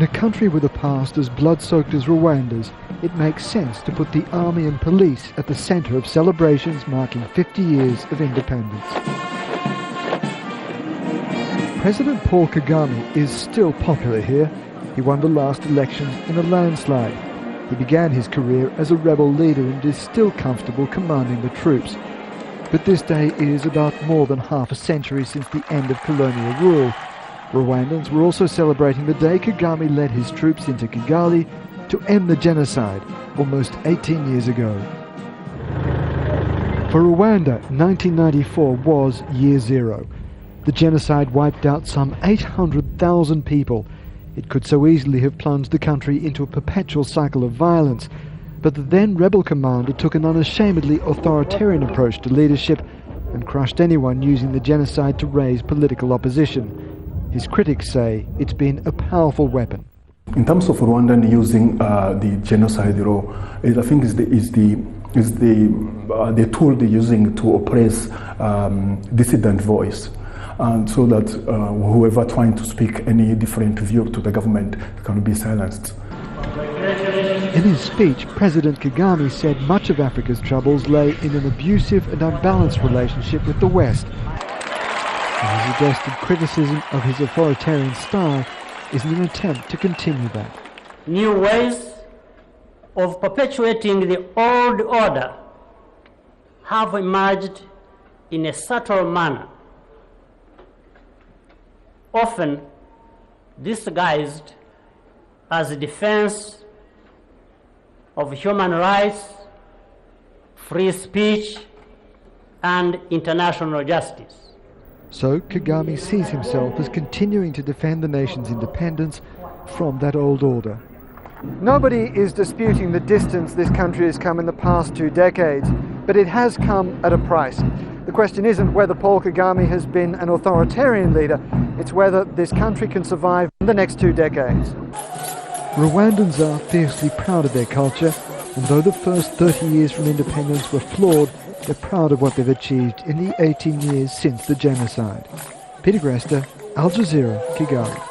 In a country with a past as blood-soaked as Rwanda's, it makes sense to put the army and police at the centre of celebrations marking 50 years of independence. President Paul Kagame is still popular here. He won the last elections in a landslide. He began his career as a rebel leader and is still comfortable commanding the troops. But this day is about more than half a century since the end of colonial rule. Rwandans were also celebrating the day Kagame led his troops into Kigali to end the genocide almost 18 years ago. For Rwanda, 1994 was year zero. The genocide wiped out some 800,000 people. It could so easily have plunged the country into a perpetual cycle of violence, but the then rebel commander took an unashamedly authoritarian approach to leadership and crushed anyone using the genocide to raise political opposition. His critics say it's been a powerful weapon. In terms of Rwandan using the genocide law, I think is the tool they're using to oppress dissident voice, and so that whoever trying to speak any different view to the government can be silenced. In his speech, President Kagame said much of Africa's troubles lay in an abusive and unbalanced relationship with the West. And he suggested criticism of his authoritarian style is in an attempt to continue that. New ways of perpetuating the old order have emerged in a subtle manner, often disguised as a defense of human rights, free speech, and international justice. So Kagame sees himself as continuing to defend the nation's independence from that old order. Nobody is disputing the distance this country has come in the past 2 decades, but it has come at a price. The question isn't whether Paul Kagame has been an authoritarian leader, it's whether this country can survive the next 2 decades. Rwandans are fiercely proud of their culture, and though the first 30 years from independence were flawed, they're proud of what they've achieved in the 18 years since the genocide. Peter Greste, Al Jazeera, Kigali.